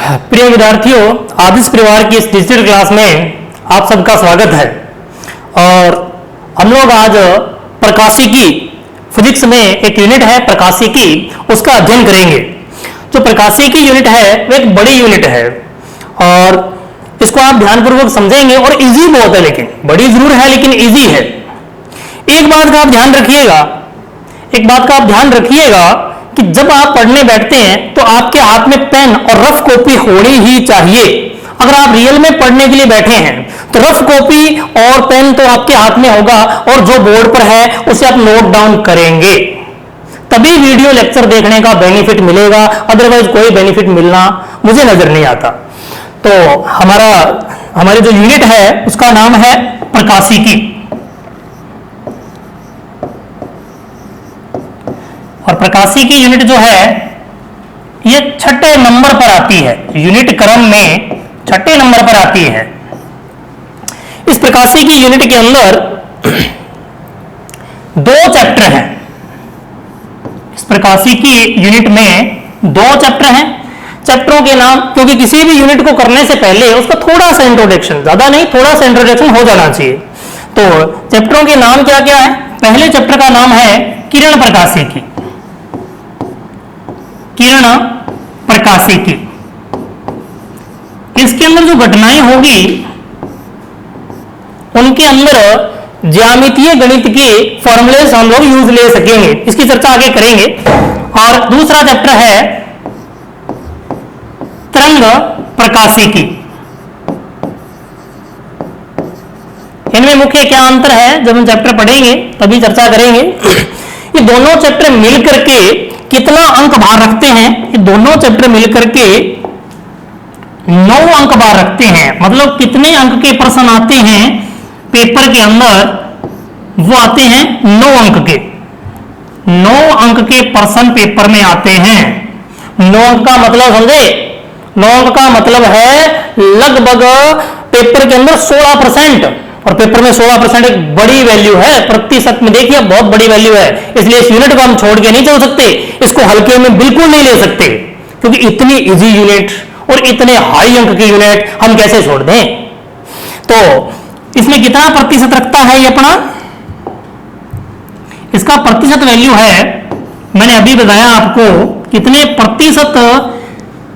प्रिय विद्यार्थियों, आदिश परिवार की इस डिजिटल क्लास में आप सबका स्वागत है। और हम लोग आज प्रकाशिकी फिजिक्स में एक यूनिट है प्रकाशिकी, उसका अध्ययन करेंगे। जो प्रकाशिकी यूनिट है वो एक बड़ी यूनिट है और इसको आप ध्यानपूर्वक समझेंगे और इजी बहुत है, लेकिन बड़ी जरूर है लेकिन इजी है। एक बात का आप ध्यान रखिएगा कि जब आप पढ़ने बैठते हैं तो आपके हाथ में पेन और रफ कॉपी होनी ही चाहिए। अगर आप रियल में पढ़ने के लिए बैठे हैं तो रफ कॉपी और पेन तो आपके हाथ में होगा और जो बोर्ड पर है उसे आप नोट डाउन करेंगे, तभी वीडियो लेक्चर देखने का बेनिफिट मिलेगा। अदरवाइज कोई बेनिफिट मिलना मुझे नजर नहीं आता। तो हमारी जो यूनिट है उसका नाम है प्रकाशिकी। और प्रकाशिकी यूनिट जो है ये छठे नंबर पर आती है, यूनिट क्रम में छठे नंबर पर आती है। इस प्रकाशिकी यूनिट के अंदर दो चैप्टर हैं। इस प्रकाशिकी यूनिट में दो चैप्टर हैं। चैप्टरों के नाम, क्योंकि किसी भी यूनिट को करने से पहले उसका थोड़ा सा इंट्रोडक्शन, ज्यादा नहीं थोड़ा सा इंट्रोडक्शन हो जाना चाहिए। तो चैप्टरों के नाम क्या क्या है? पहले चैप्टर का नाम है किरण प्रकाशिकी। किरण प्रकाशिकी, इसके अंदर जो घटनाएं होगी उनके अंदर ज्यामितीय गणित के फॉर्मूलेस हम लोग यूज ले सकेंगे, इसकी चर्चा आगे करेंगे। और दूसरा चैप्टर है तरंग प्रकाशिकी। इनमें मुख्य क्या अंतर है जब हम चैप्टर पढ़ेंगे तभी चर्चा करेंगे। ये दोनों चैप्टर मिलकर के कितना अंक भार रखते हैं? ये दोनों चैप्टर मिलकर के 9 अंक भार रखते हैं। मतलब कितने अंक के प्रश्न आते हैं पेपर के अंदर? वो आते हैं 9 अंक के। 9 अंक के प्रश्न पेपर में आते हैं। 9 अंक का मतलब समझे? 9 अंक का मतलब है लगभग पेपर के अंदर 16%। और पेपर में 16% एक बड़ी वैल्यू है, प्रतिशत में देखिए बहुत बड़ी वैल्यू है। इसलिए इस यूनिट को हम छोड़ के नहीं चल सकते, इसको हल्के में बिल्कुल नहीं ले सकते, क्योंकि इतनी इजी यूनिट और इतने हाई अंक की यूनिट हम कैसे छोड़ दें। तो इसमें कितना प्रतिशत रखता है ये अपना? इसका प्रतिशत वैल्यू है, मैंने अभी बताया आपको कितने प्रतिशत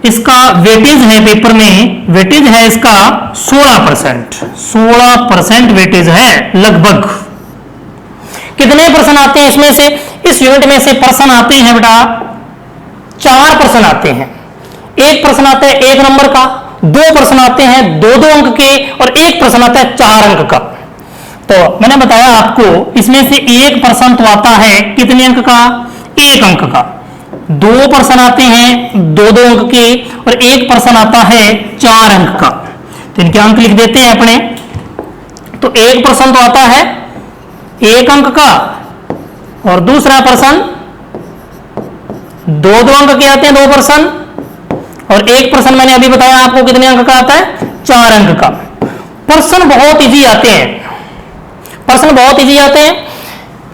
इसका वेटेज है। पेपर में वेटेज है इसका 16%। 16% वेटेज है लगभग। कितने प्रश्न आते हैं इसमें से? इस यूनिट में से प्रश्न आते हैं बेटा 4 प्रश्न आते हैं। एक प्रश्न आता है 1 नंबर का, 2 प्रश्न आते हैं 2-2 अंक के, और एक प्रश्न आता है 4 अंक का। तो मैंने बताया आपको इसमें से एक प्रश्न तो आता है कितने अंक का? 1 अंक का। 2 प्रश्न आते हैं 2-2 अंक के, और एक प्रश्न आता है 4 अंक का। तो इनके अंक लिख देते हैं अपने। तो एक प्रश्न तो आता है 1 अंक का, और दूसरा प्रश्न 2-2 अंक के आते हैं 2 प्रश्न, और एक प्रश्न मैंने अभी बताया आपको कितने अंक का आता है? 4 अंक का। प्रश्न बहुत इजी आते हैं, प्रश्न बहुत इजी आते हैं।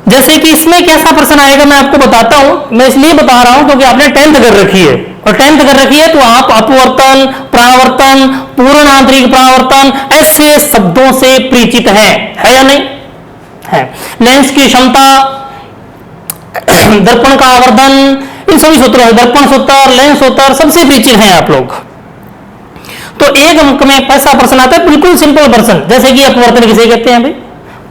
जैसे कि इसमें कैसा प्रश्न आएगा मैं आपको बताता हूं। मैं इसलिए बता रहा हूं क्योंकि आपने 10th कर रखी है, और 10th कर रखी है तो आप अपवर्तन, परावर्तन, पूर्ण आंतरिक परावर्तन ऐसे शब्दों से परिचित है या नहीं? है। लेंस की क्षमता, दर्पण का आवर्धन, इन सभी सूत्रों है, दर्पण सूत्र, लेंस सूत्र, सबसे परिचित हैं आप लोग। तो 1 अंक में ऐसा प्रश्न आता है बिल्कुल सिंपल प्रश्न, जैसे कि अपवर्तन किसे कहते हैं भाई,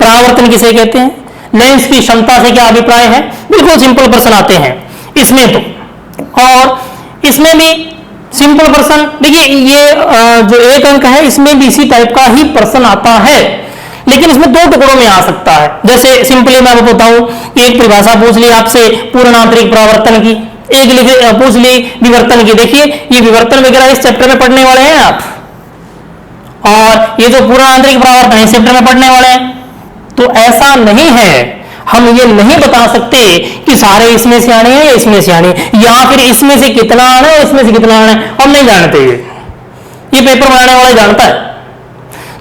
परावर्तन किसे कहते हैं, लेंस की क्षमता से क्या अभिप्राय है, बिल्कुल सिंपल प्रश्न आते हैं इसमें तो। और इसमें भी सिंपल प्रश्न देखिए, ये जो 1 अंक है इसमें भी इसी टाइप का ही प्रश्न आता है, लेकिन इसमें 2 टुकड़ों में आ सकता है। जैसे सिंपली मैं आपको बताऊं कि एक परिभाषा पूछ ली आपसे पूर्ण आंतरिक परावर्तन की, एक पूछ ली विवर्तन की। देखिए ये विवर्तन वगैरह इस चैप्टर में पढ़ने वाले हैं आप, और ये जो पूर्ण आंतरिक परावर्तन है इस चैप्टर में पढ़ने वाले हैं। तो ऐसा नहीं है, हम ये नहीं बता सकते कि सारे इसमें से आने हैं या इसमें से आने, या फिर इसमें से कितना आना है और इसमें से कितना आना है, हम नहीं जानते। ये पेपर बनाने वाला जानता है।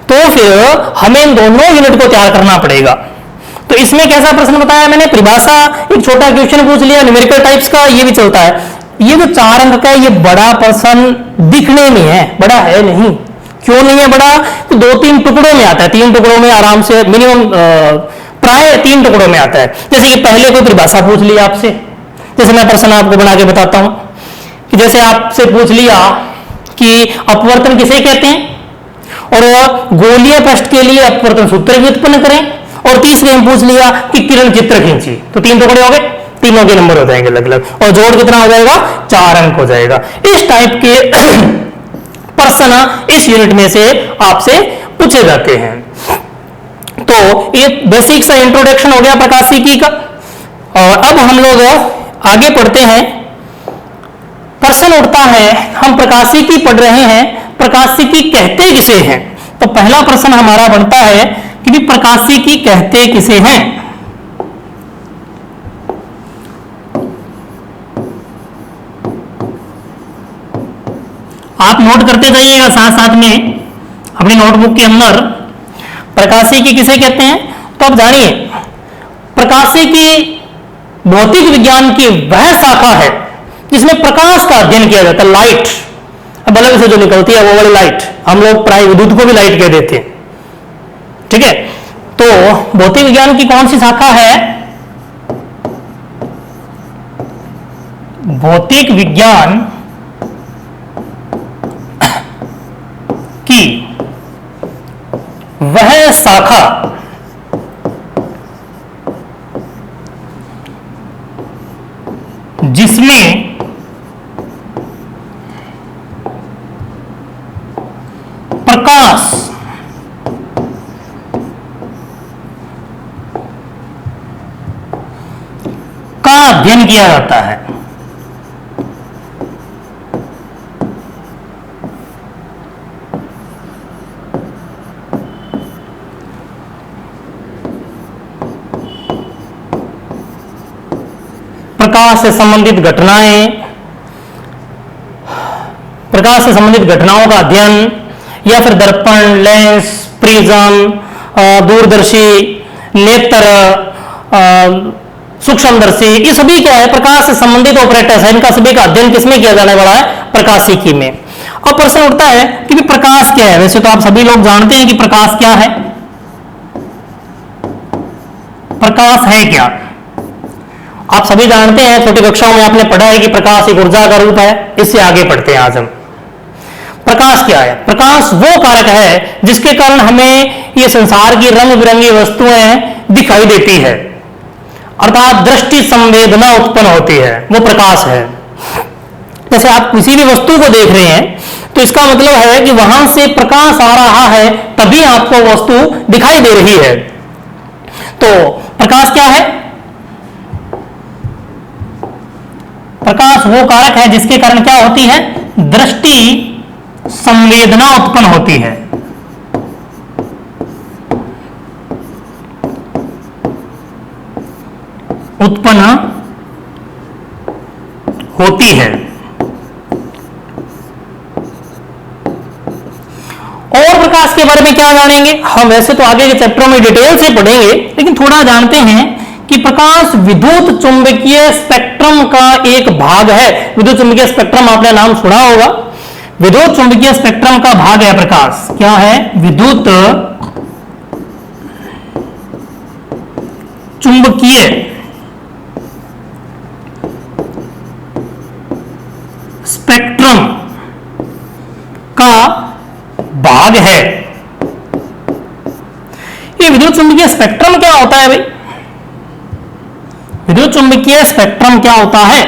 तो फिर हमें इन दोनों यूनिट को तैयार करना पड़ेगा। तो इसमें कैसा प्रश्न बताया मैंने? परिभाषा, एक छोटा क्वेश्चन पूछ लिया न्यूमेरिकल टाइप्स का, ये भी चलता है। ये जो 4 अंक का है ये बड़ा प्रश्न दिखने में है, बड़ा है नहीं। क्यों नहीं है बड़ा? तो 2-3 टुकड़ों में आता है, 3 टुकड़ों में आराम से, मिनिमम प्राय 3 टुकड़ों में आता है। जैसे कि पहले कोई परिभाषा पूछ लिया आपसे, जैसे मैं प्रश्न आपको बना के बताता हूं कि जैसे आपसे पूछ लिया कि अपवर्तन किसे कहते हैं, और गोलीय पृष्ठ के लिए अपवर्तन सूत्र भी उत्पन्न करें, और तीसरे में पूछ लिया कि किरण चित्र खींची, तो 3 टुकड़े हो गए, तीनों के नंबर हो जाएंगे अलग अलग, और जोड़ कितना हो जाएगा? 4 अंक हो जाएगा। इस टाइप के प्रश्न इस यूनिट में से आपसे पूछे जाते हैं। तो ये बेसिक सा इंट्रोडक्शन हो गया प्रकाशिकी का, और अब हम लोग आगे पढ़ते हैं। प्रश्न उठता है, हम प्रकाशिकी पढ़ रहे हैं, प्रकाशिकी कहते किसे हैं? तो पहला प्रश्न हमारा बनता है कि प्रकाशिकी कहते किसे हैं? आप नोट करते जाइएगा साथ साथ में अपनी नोटबुक के अंदर, प्रकाशिकी किसे कहते हैं। तो अब जानिए, प्रकाशिकी भौतिक विज्ञान की वह शाखा है जिसमें प्रकाश का अध्ययन किया जाता है। लाइट, बल्ब से जो निकलती है वो वाली लाइट, हम लोग प्राय विद्युत को भी लाइट कह देते हैं, ठीक है। तो भौतिक विज्ञान की कौन सी शाखा है? भौतिक विज्ञान की वह शाखा जिसमें प्रकाश का अध्ययन किया जाता है। प्रकाश से संबंधित घटनाएं, प्रकाश से संबंधित घटनाओं का अध्ययन, या फिर दर्पण, लेंस, प्रिज्म, दूरदर्शी, नेत्र, सूक्ष्मदर्शी, ये सभी क्या है? प्रकाश से संबंधित ऑपरेटर्स है। इनका सभी का अध्ययन किसमें किया जाने वाला है? प्रकाशिकी में। अब प्रश्न उठता है कि प्रकाश क्या है? वैसे तो आप सभी लोग जानते हैं कि प्रकाश क्या है। प्रकाश है क्या? आप सभी जानते हैं, छोटी कक्षाओं में आपने पढ़ा है कि प्रकाश एक ऊर्जा का रूप है। इससे आगे पढ़ते हैं आज हम। प्रकाश क्या है? प्रकाश वो कारक है जिसके कारण हमें ये संसार की रंग बिरंगी वस्तुएं दिखाई देती है, अर्थात दृष्टि संवेदना उत्पन्न होती है, वो प्रकाश है। जैसे आप किसी भी वस्तु को देख रहे हैं तो इसका मतलब है कि वहां से प्रकाश आ रहा है, तभी आपको वस्तु दिखाई दे रही है। तो प्रकाश क्या है? प्रकाश वो कारक है जिसके कारण क्या होती है? दृष्टि संवेदना उत्पन्न होती है। उत्पन्न होती है। और प्रकाश के बारे में क्या जानेंगे हम? वैसे तो आगे के चैप्टरों में डिटेल से पढ़ेंगे, लेकिन थोड़ा जानते हैं कि प्रकाश विद्युत चुंबकीय स्पेक्ट्रम का एक भाग है। विद्युत चुंबकीय स्पेक्ट्रम आपने नाम सुना होगा। विद्युत चुंबकीय स्पेक्ट्रम का भाग है प्रकाश। क्या है? विद्युत चुंबकीय स्पेक्ट्रम का भाग है। ये विद्युत चुंबकीय स्पेक्ट्रम क्या होता है भाई? विद्युत चुंबकीय स्पेक्ट्रम क्या होता है,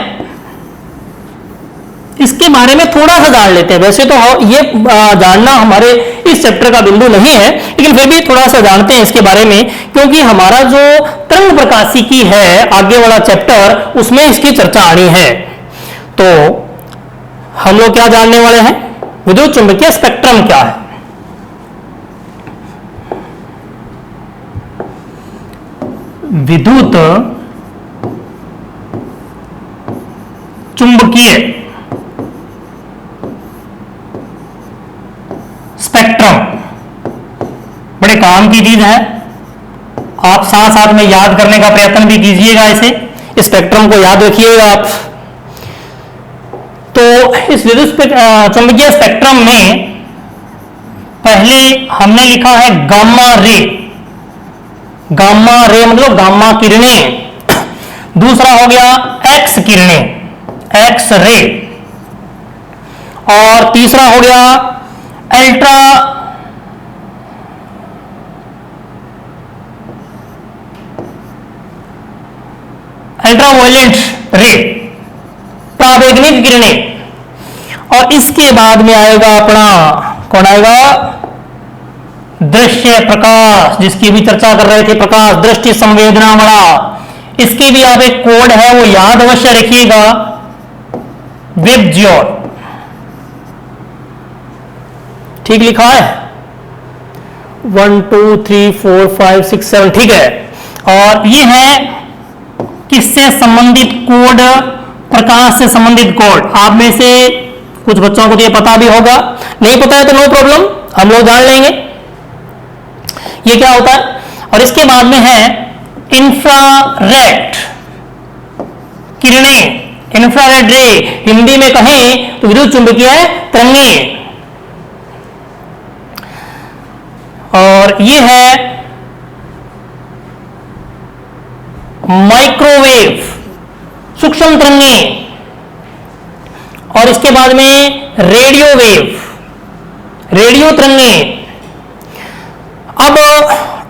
इसके बारे में थोड़ा सा जान लेते हैं। वैसे तो ये जानना हमारे इस चैप्टर का बिंदु नहीं है, लेकिन फिर भी थोड़ा सा जानते हैं इसके बारे में, क्योंकि हमारा जो तरंग प्रकाशिकी है आगे वाला चैप्टर, उसमें इसकी चर्चा आनी है। तो हम लोग क्या जानने वाले हैं? विद्युत चुंबकीय स्पेक्ट्रम क्या है। विद्युत चुंबकीय स्पेक्ट्रम बड़े काम की चीज है। आप साथ साथ में याद करने का प्रयत्न भी कीजिएगा। इसे स्पेक्ट्रम को याद रखिएगा आप। तो इस विद्युत चुंबकीय स्पेक्ट्रम में पहले हमने लिखा है गामा रे। गामा रे मतलब गामा किरणें। दूसरा हो गया एक्स किरणें, एक्स रे। और तीसरा हो गया अल्ट्रावायलेट रे, प्रावेगनिक किरणें। और इसके बाद में आएगा अपना कौन आएगा, दृश्य प्रकाश, जिसकी भी चर्चा कर रहे थे, प्रकाश दृष्टि संवेदना वाला। इसके भी आप एक कोड है वो याद अवश्य रखिएगा, वेबज्योर। ठीक लिखा है, 1 2 3 4 5 6 7, ठीक है। और ये है किससे संबंधित कोड, प्रकाश से संबंधित कोड। आप में से कुछ बच्चों को तो ये पता भी होगा, नहीं पता है तो नो प्रॉब्लम, हम लोग जान लेंगे ये क्या होता है। और इसके बाद में है इंफ्रारेड किरणें, इंफ्रारेड रे, हिंदी में कहें तो विद्युत चुंबकीय तरंगें। और ये है माइक्रोवेव, सूक्ष्म तरंगें। और इसके बाद में रेडियो वेव, रेडियो तरंगें। अब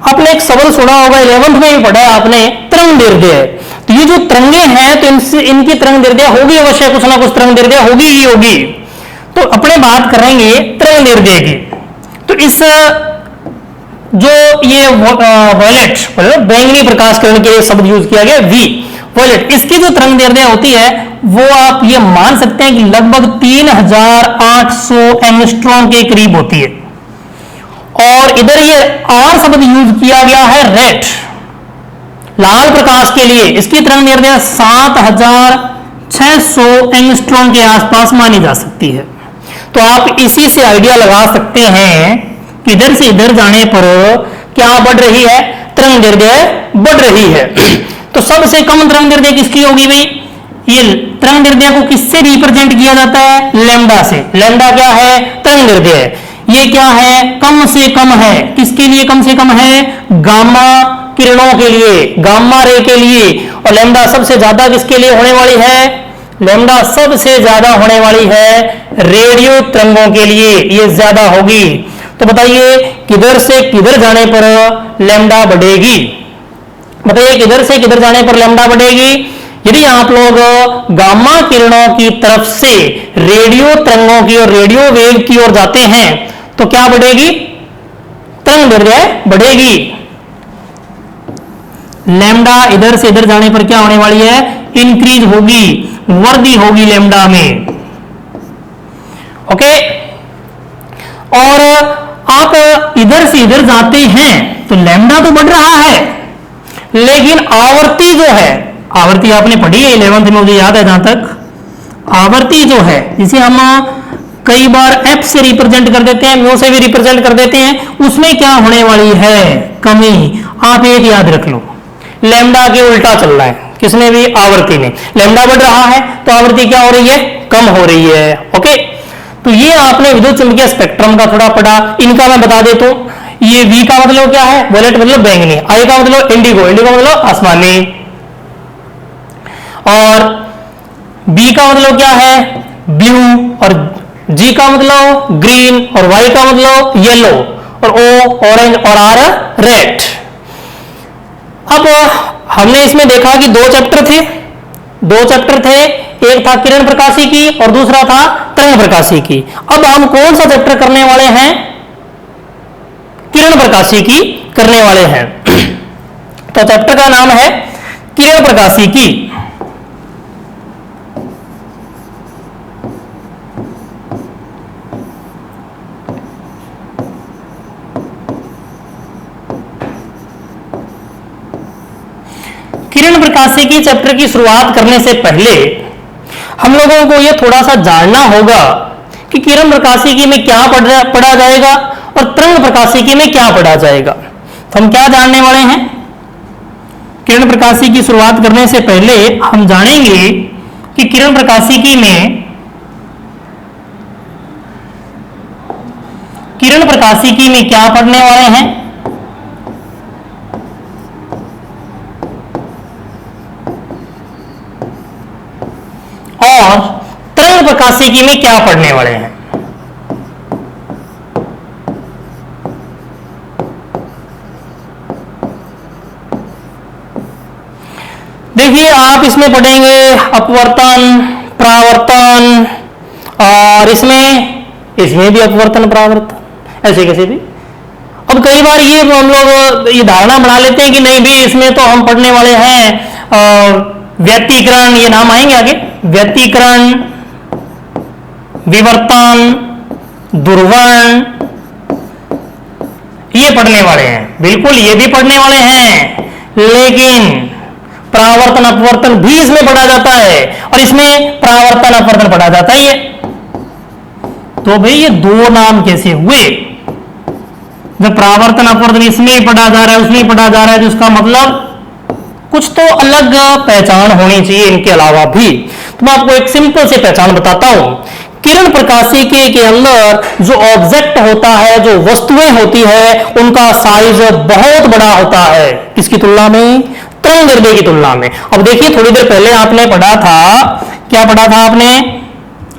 आपने एक सबल सुना होगा, 11th में भी पढ़ा है आपने, तरंग दैर्ध्य। तो ये जो तरंगें हैं तो इनकी तरंग दैर्ध्य होगी अवश्य, कुछ ना कुछ तरंग दैर्ध्य होगी ही होगी। तो अपने बात करेंगे तरंग दैर्ध्य की। तो इस जो ये वॉयलेट बैंगनी प्रकाश किरण के शब्द यूज किया गया वी वॉयलेट, इसकी जो तरंग दैर्ध्य होती है वो आप ये मान सकते हैं कि लगभग 3800 एंगस्ट्रॉम के करीब होती है। और इधर ये आर शब्द यूज किया गया है रेड, लाल प्रकाश के लिए। इसकी तरंग दैर्ध्य 7600 एंगस्ट्रॉम के आसपास मानी जा सकती है। तो आप इसी से आइडिया लगा सकते हैं कि इधर से इधर जाने पर क्या बढ़ रही है, तरंग दैर्ध्य बढ़ रही है। तो सबसे कम तरंग दैर्ध्य किसकी होगी भाई, ये तरंग दैर्ध्य को किससे रिप्रेजेंट किया जाता है, लैम्डा से। लैम्डा क्या है, तरंग दैर्ध्य है। ये क्या है, कम से कम है। किसके लिए कम से कम है, गामा किरणों के लिए, गामा रे के लिए। और लैम्डा सबसे ज्यादा किसके लिए होने वाली है, लैम्डा सबसे ज्यादा होने वाली है रेडियो तरंगों के लिए, ये ज्यादा होगी। तो बताइए किधर से किधर जाने पर लैम्डा बढ़ेगी, बताइए किधर से किधर जाने पर लैम्डा बढ़ेगी। यदि आप लोग गामा किरणों की तरफ से रेडियो तरंगों की और रेडियो वेव की ओर जाते हैं तो क्या बढ़ेगी, तरंग दैर्ध्य बढ़ेगी। लैम्डा इधर से इधर जाने पर क्या होने वाली है, इंक्रीज होगी, वृद्धि होगी लैम्डा में। ओके, और आप इधर से इधर जाते हैं तो लैम्डा तो बढ़ रहा है, लेकिन आवर्ती जो है, आवर्ती आपने पढ़ी है 11th में, मुझे याद है जहां तक। आवर्ती जो है जिसे हम कई बार एफ से रिप्रेजेंट कर देते हैं, म्यू से भी रिप्रेजेंट कर देते हैं, उसमें क्या होने वाली है, कमी। आप एक याद रख लो, लैम्डा के उल्टा चल रहा है, किसने भी, आवर्ती में। लैम्डा बढ़ रहा है तो आवर्ती क्या हो रही है, कम हो रही है। ओके, तो ये आपने विद्युत चुंबकीय स्पेक्ट्रम का थोड़ा पढ़ा। इनका मैं बता देता हूं, ये वी का मतलब क्या है, वॉयलेट मतलब बैंगनी, आई का मतलब इंडिगो, इंडिगो मतलब आसमानी, और बी का मतलब क्या है, ब्लू, और जी का मतलब ग्रीन, और वाई का मतलब येलो, और ओ ऑरेंज, और आर रेड। अब हमने इसमें देखा कि दो चैप्टर थे, एक था किरण प्रकाशी की और दूसरा था तरंग प्रकाशी की। अब हम कौन सा चैप्टर करने वाले हैं, किरण प्रकाशी की करने वाले हैं। तो चैप्टर का नाम है किरण प्रकाशी की। किरण प्रकाशी की चैप्टर की शुरुआत करने से पहले हम लोगों को यह थोड़ा सा जानना होगा कि किरण प्रकाशिकी में क्या पढ़ा जाएगा और तरंग प्रकाशिकी में क्या पढ़ा जाएगा। तो हम क्या जानने वाले हैं, किरण प्रकाशिकी की शुरुआत करने से पहले हम जानेंगे कि किरण प्रकाशिकी में किरण प्रकाशिकी में क्या पढ़ने वाले हैं? और तरंग प्रकाशिकी में क्या पढ़ने वाले हैं? देखिए, आप इसमें पढ़ेंगे अपवर्तन, परावर्तन, और इसमें भी अपवर्तन परावर्तन, ऐसे कैसे भी। अब कई बार ये हम लोग ये धारणा बना लेते हैं कि नहीं भी इसमें तो हम पढ़ने वाले हैं व्यतिकरण, ये नाम आएंगे आगे, व्यतिकरण, विवर्तन, दुर्वर्ण, ये पढ़ने वाले हैं। बिल्कुल ये भी पढ़ने वाले हैं, लेकिन परावर्तन अपवर्तन भी इसमें पढ़ा जाता है, और इसमें परावर्तन अपवर्तन पढ़ा जाता है। ये तो भाई ये दो नाम कैसे हुए? जब परावर्तन अपवर्तन इसमें पढ़ा जा रहा है, उसमें पढ़ा जा रहा है, तो इसका मतलब कुछ तो अलग पहचान होनी चाहिए इनके अलावा भी। तो मैं आपको एक सिंपल से पहचान बताता हूं। किरण प्रकाशिकी के अंदर जो ऑब्जेक्ट होता है, जो वस्तुएं होती है, उनका साइज बहुत बड़ा होता है। किसकी तुलना में? तरंगदैर्ध्य की तुलना में। अब देखिए, थोड़ी देर पहले आपने पढ़ा था, क्या पढ़ा था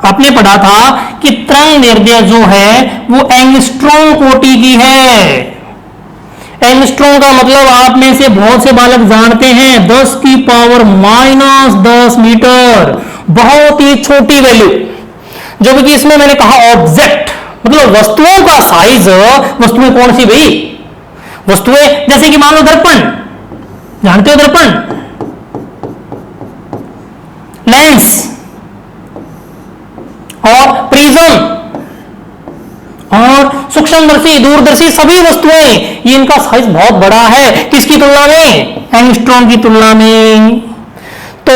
आपने पढ़ा था कि तरंगदैर्ध्य जो है वो एंगस्ट्रॉम कोटि की है। एंगस्ट्रॉम का मतलब आप में से बहुत से बालक जानते हैं 10 की पावर -10 मीटर, बहुत ही छोटी वैल्यू। जबकि इसमें मैंने कहा ऑब्जेक्ट, मतलब वस्तुओं का साइज। वस्तुएं कौन सी भाई? वस्तुएं जैसे कि मान लो दर्पण, जानते हो दर्पण, लेंस और प्रिज्म और सूक्ष्मदर्शी, दूरदर्शी, सभी वस्तुएं, ये इनका साइज बहुत बड़ा है। किसकी तुलना में? एंगस्ट्रॉम की तुलना में। तो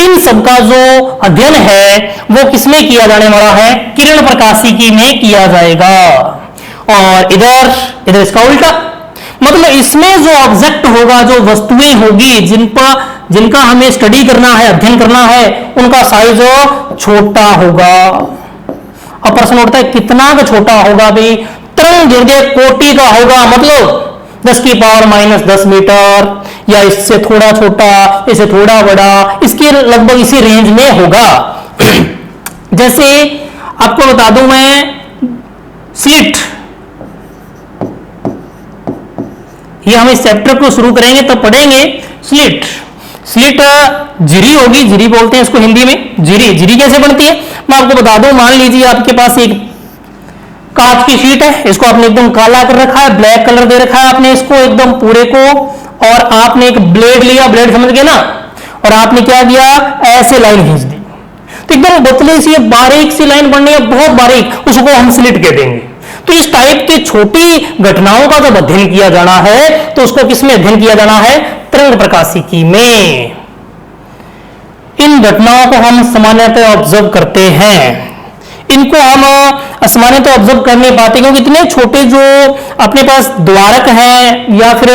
इन सबका जो अध्ययन है वो किसमें किया जाने वाला है? किरण प्रकाशिकी में किया जाएगा। और इधर इसका उल्टा, मतलब इसमें जो ऑब्जेक्ट होगा, जो वस्तुएं होगी, जिनका हमें स्टडी करना है, अध्ययन करना है, उनका साइज छोटा होगा। अब प्रश्न उठता है कितना का छोटा होगा भाई? तरंगदैर्ध्य कोटि का होगा, मतलब 10 की पावर -10 मीटर, या इससे थोड़ा छोटा, इससे थोड़ा बड़ा, इसके लगभग इसी रेंज में होगा। जैसे आपको बता दूं मैं, स्लिट, ये हम इस चैप्टर को शुरू करेंगे तब पढ़ेंगे। स्लिट जिरी होगी, जिरी बोलते हैं इसको हिंदी में। जिरी कैसे बनती है मैं आपको बता दूं। मान लीजिए आपके पास एक कांच की शीट है, इसको आपने एकदम काला कर रखा है, ब्लैक कलर दे रखा है आपने इसको एकदम पूरे को, और आपने एक ब्लेड लिया, ब्लेड समझ गए ना, और आपने क्या किया, ऐसे लाइन खींच दी, तो एकदम पतली सी बारीक सी लाइन बननी है, बहुत बारीक, उसको हम स्लिट कह देंगे। तो इस टाइप की छोटी घटनाओं का जब अध्ययन किया जाना है तो उसको किसमें अध्ययन किया जाना है? तरंग प्रकाशिकी में। इन घटनाओं को हम सामान्यतः ऑब्जर्व करते हैं। इनको हम सामान्यतः ऑब्जर्व कर नहीं पाते क्योंकि इतने छोटे जो अपने पास द्वारक है या फिर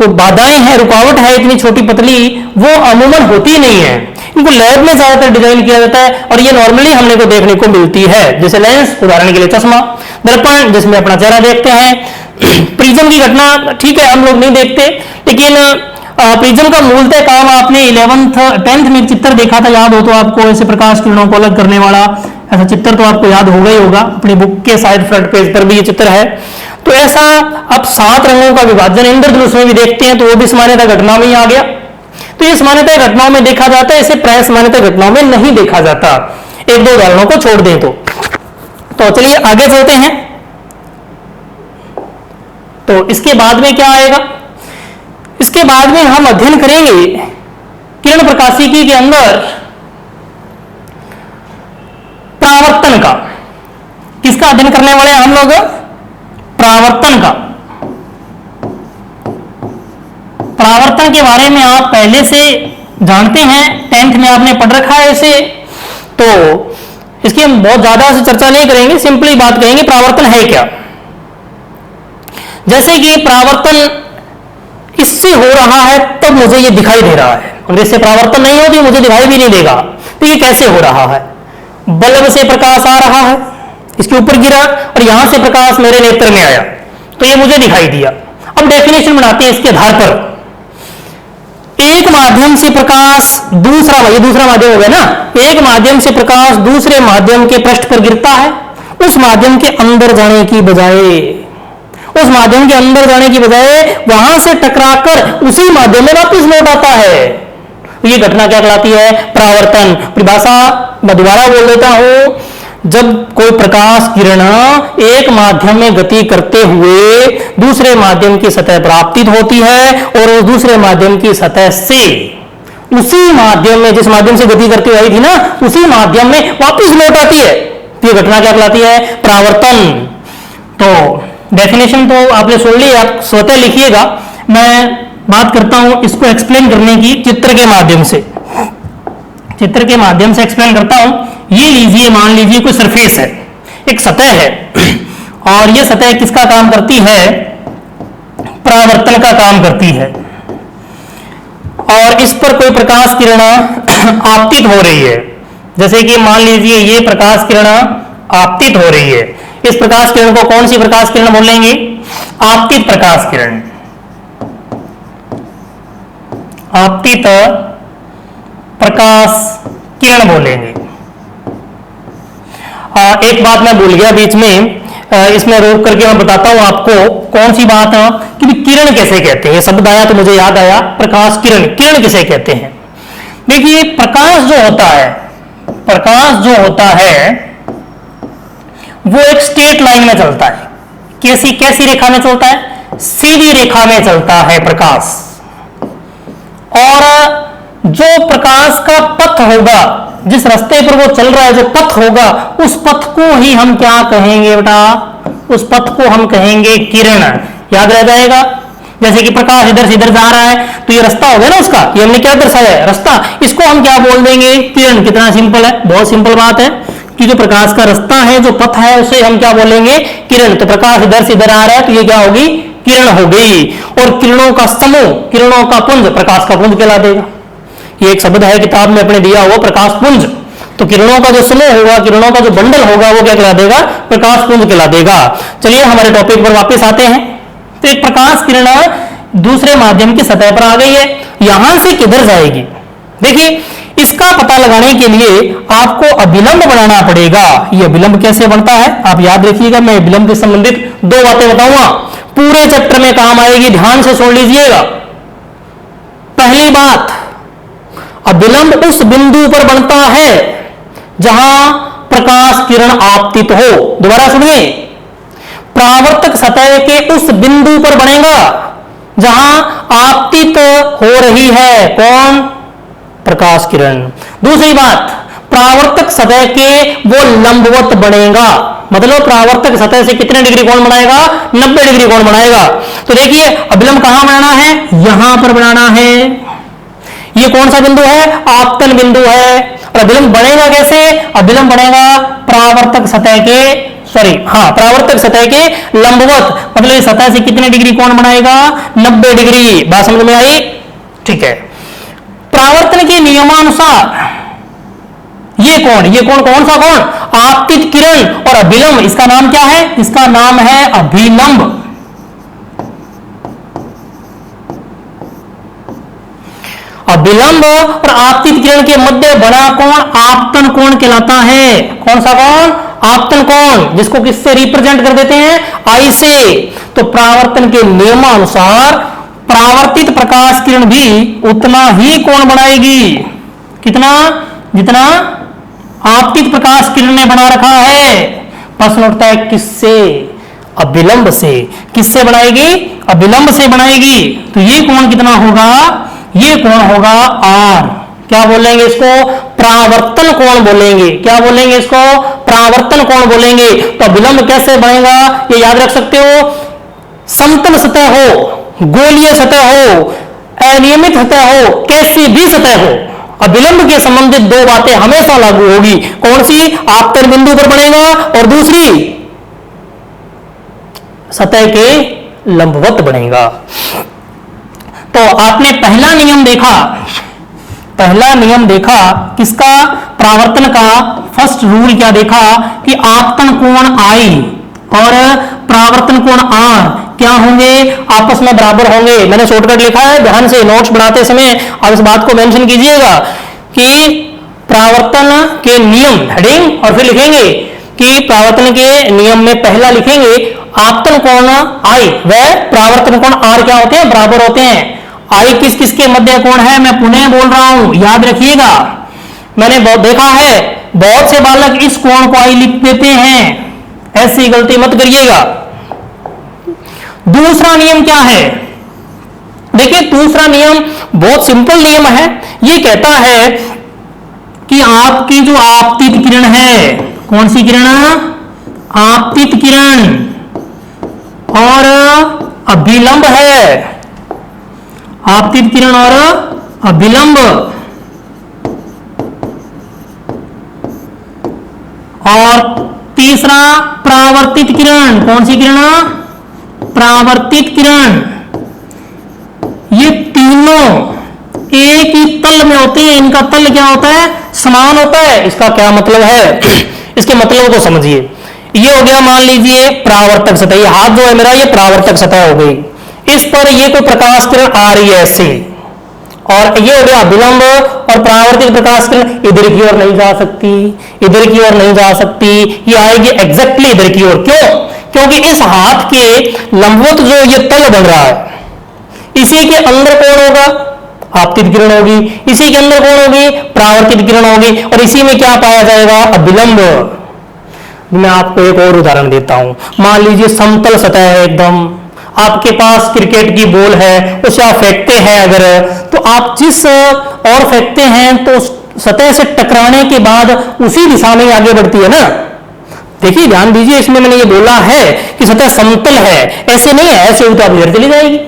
बाधाएं हैं, रुकावट है, इतनी छोटी पतली, वो अमूमन होती नहीं है। इनको लैब में ज्यादातर डिजाइन किया जाता है और ये नॉर्मली हमने को देखने को मिलती है। जैसे लेंस, उदाहरण के लिए चश्मा, दर्पण जिसमें अपना चेहरा देखते हैं, प्रिज्म की घटना ठीक है हम लोग नहीं देखते, लेकिन प्रिज्म का मूलतः काम आपने 10th में चित्र देखा था, याद हो तो आपको, ऐसे प्रकाश किरणों को अलग करने वाला ऐसा चित्र तो आपको याद होगा ही होगा, अपनी बुक के शायद फ्रंट पेज पर भी ये चित्र है। तो ऐसा अब 7 रंगों का विभाजन इंद्रधनुष में भी देखते हैं, तो वो भी सामान्यतः घटना में ही आ गया। तो ये सामान्यतः घटनाओं में देखा जाता है, इसे प्राय सामान्यतः घटनाओं में नहीं देखा जाता, एक दो उदाहरणों को छोड़ दें तो चलिए आगे चलते हैं। तो इसके बाद में क्या आएगा? इसके बाद में हम अध्ययन करेंगे किरण प्रकाशिकी के अंदर परावर्तन का। किसका अध्ययन करने वाले हैं हम लोग? परावर्तन का। परावर्तन के बारे में आप पहले से जानते हैं, 10th में आपने पढ़ रखा है इसे, तो इसकी हम बहुत ज्यादा से चर्चा नहीं करेंगे, सिंपली बात कहेंगे परावर्तन है क्या। जैसे कि परावर्तन इससे हो रहा है तब मुझे ये दिखाई दे रहा है, और इससे परावर्तन नहीं होती मुझे दिखाई भी नहीं देगा। तो ये कैसे हो रहा है? बल्ब से प्रकाश आ रहा है, इसके ऊपर गिरा और यहां से प्रकाश मेरे नेत्र में आया तो ये मुझे दिखाई दिया। अब डेफिनेशन बनाते हैं इसके आधार पर। एक माध्यम से प्रकाश ये दूसरा माध्यम हो गया ना, एक माध्यम से प्रकाश दूसरे माध्यम के पृष्ठ पर गिरता है, उस माध्यम के अंदर जाने की बजाय वहां से टकराकर उसी माध्यम में वापस लौट आता है। ये घटना क्या कहलाती है? परावर्तन। परिभाषा मैं दोबारा बोल देता हूं, जब कोई प्रकाश किरण एक माध्यम में गति करते हुए दूसरे माध्यम की सतह पर आपतित होती है और उस दूसरे माध्यम की सतह से उसी माध्यम में, जिस माध्यम से गति करती आई थी ना, उसी माध्यम में वापस लौट आती है, ये घटना क्या कहलाती है? परावर्तन। तो डेफिनेशन तो आपने सुन ली, आप स्वतः लिखिएगा। मैं बात करता हूं इसको एक्सप्लेन करने की चित्र के माध्यम से एक्सप्लेन करता हूं। ये लीजिए, मान लीजिए कोई सरफेस है, एक सतह है और ये सतह किसका काम करती है? परावर्तन का काम करती है और इस पर कोई प्रकाश किरण आपतित हो रही है। जैसे कि मान लीजिए ये प्रकाश किरण आपतित हो रही है, इस प्रकाश किरण को कौन सी प्रकाश किरण बोलेंगे? आपतित प्रकाश किरण, आपतित प्रकाश किरण बोलेंगे। एक बात मैं भूल गया बीच में, इसमें रोक करके मैं बताता हूं आपको कौन सी बात है कि किरण कैसे कहते हैं। ये शब्द आया तो मुझे याद आया, प्रकाश किरण, किरण किसे कहते हैं? देखिए प्रकाश जो होता है वो एक स्ट्रेट लाइन में चलता है। कैसी रेखा में चलता है? सीधी रेखा में चलता है प्रकाश। और जो प्रकाश का पथ होगा, जिस रास्ते पर वो चल रहा है, जो पथ होगा, उस पथ को ही हम क्या कहेंगे बेटा? उस पथ को हम कहेंगे किरण। याद रह जाएगा। जैसे कि प्रकाश इधर से इधर जा रहा है तो ये रास्ता हो गया ना उसका, ये हमने क्या दर्शाया है? रास्ता। इसको हम क्या बोल देंगे? किरण। कितना सिंपल है, बहुत सिंपल बात है कि जो प्रकाश का रास्ता है, जो पथ है, उसे हम क्या बोलेंगे? किरण। तो प्रकाश इधर से इधर आ रहा है तो ये क्या होगी? किरण हो गई। और किरणों का समूह, किरणों का पुंज प्रकाश का पुंज कहला देगा। ये एक शब्द है किताब में अपने दिया हुआ, प्रकाश पुंज। तो किरणों का जो समूह होगा, किरणों का जो बंडल होगा, वो क्या कहला देगा? प्रकाश पुंज कहला देगा। चलिए हमारे टॉपिक पर वापस आते हैं। तो एक प्रकाश किरण दूसरे माध्यम की सतह पर आ गई है, यहां से किधर जाएगी? देखिए इसका पता लगाने के लिए आपको अभिलंब बनाना पड़ेगा। ये अभिलंब कैसे बनता है आप याद रखिएगा। मैं अभिलंब से संबंधित दो बातें बताऊंगा, पूरे चैप्टर में काम आएगी, ध्यान से सुन लीजिएगा। पहली बात, अभिलंब उस बिंदु पर बनता है जहां प्रकाश किरण आपतित हो। दोबारा सुनिए, परावर्तक सतह के उस बिंदु पर बनेगा जहां आपतित हो रही है कौन? प्रकाश किरण। दूसरी बात, परावर्तक सतह के वो लंबवत बनेगा, मतलब परावर्तक सतह से कितने डिग्री कोण बनाएगा? 90 डिग्री कोण बनाएगा। तो देखिए अभिलंब कहां बनाना है? यहां पर बनाना है। ये कौन सा बिंदु है? आपतन बिंदु है। और अभिलंब बनेगा कैसे? अभिलंब बनेगा परावर्तक सतह के लंबवत, मतलब इस सतह से कितने डिग्री कोण बनाएगा? 90 डिग्री। बात समझ में आई? ठीक है। परावर्तन के नियमानुसार ये कोण कौन सा कोण? आपतित किरण और अभिलंब, इसका नाम क्या है? इसका नाम है अभिलंब। अभिलंब और आपतित किरण के मध्य बना कोण आपतन कोण कहलाता है। कौन सा कोण? आपतन कोण, जिसको किससे रिप्रेजेंट कर देते हैं? आई से। तो परावर्तन के नियमानुसार परावर्तित प्रकाश किरण भी उतना ही कोण बनाएगी, कितना? जितना आपतित प्रकाश किरण ने बना रखा है। प्रश्न उठता है किससे? अभिलंब से। किससे बनाएगी? अभिलंब से बनाएगी। तो ये कोण कितना होगा? ये कोण होगा आर। क्या बोलेंगे इसको? परावर्तन कोण बोलेंगे। क्या बोलेंगे इसको? परावर्तन कोण बोलेंगे। तो अभिलंब कैसे बनेगा ये याद रख सकते हो। समतल सतह हो, गोलीय सतह हो, अनियमित सतह हो, कैसी भी सतह हो, अभिलंब के संबंधित दो बातें हमेशा लागू होगी। कौन सी? आपतन बिंदु पर बनेगा और दूसरी सतह के लंबवत बनेगा। तो आपने पहला नियम देखा किसका? परावर्तन का फर्स्ट रूल क्या देखा कि आपतन कोण आई और परावर्तन कोण आर क्या होंगे, आपस में बराबर होंगे। मैंने शॉर्टकट लिखा है, ध्यान से नोट्स बनाते समय आप इस बात को मेंशन कीजिएगा कि परावर्तन के नियम हेडिंग और फिर लिखेंगे कि परावर्तन के नियम में पहला लिखेंगे आपतन कोण आई व परावर्तन कोण आर क्या होते हैं, बराबर होते हैं। आई किस किस के मध्य कोण है, मैं पुनः बोल रहा हूं, याद रखिएगा। मैंने देखा है बहुत से बालक इस कोण को आई लिख देते हैं, ऐसी गलती मत करिएगा। दूसरा नियम क्या है, देखिए दूसरा नियम बहुत सिंपल नियम है। ये कहता है कि आपकी जो आपतित किरण है, कौन सी किरण, आपतित किरण और अभिलंब है, आपतित किरण और अभिलंब, और तीसरा परावर्तित किरण, कौन सी किरण, परावर्तित किरण, ये तीनों एक ही तल में होते हैं। इनका तल क्या होता है, समान होता है। इसका क्या मतलब है, इसके मतलब को समझिए। ये हो गया मान लीजिए परावर्तक सतह, ये हाथ जो है मेरा ये परावर्तक सतह हो गई, इस पर ये कोई प्रकाश किरण आ रही है ऐसे, और ये हो गया अभिलंब और परावर्तित प्रकाश किरण इधर की ओर नहीं जा सकती, इधर की ओर नहीं जा सकती, ये आएगी एग्जैक्टली इधर की ओर। क्यों, क्योंकि इस हाथ के लंबवत जो ये तल बन रहा है, इसी के अंदर कौन होगा, आपतित किरण होगी, इसी के अंदर कौन होगी, परावर्तित किरण होगी, और इसी में क्या पाया जाएगा, अभिलंब। मैं आपको एक और उदाहरण देता हूं, मान लीजिए समतल सतह है एकदम, आपके पास क्रिकेट की बॉल है, उसे आप फेंकते हैं अगर, तो आप जिस और फेंकते हैं तो सतह से टकराने के बाद उसी दिशा में आगे बढ़ती है ना। देखिए ध्यान दीजिए, इसमें मैंने ये बोला है कि सतह समतल है, ऐसे नहीं है, ऐसे तो आप इधर चली जाएगी,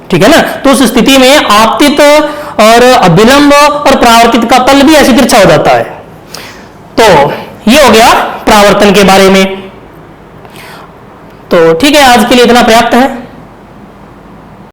ठीक है ना। तो उस स्थिति में आपतित और अभिलंब और परावर्तित का तल भी ऐसी तिरछा हो जाता है। तो ये हो गया परावर्तन के बारे में। तो ठीक है, आज के लिए इतना पर्याप्त है।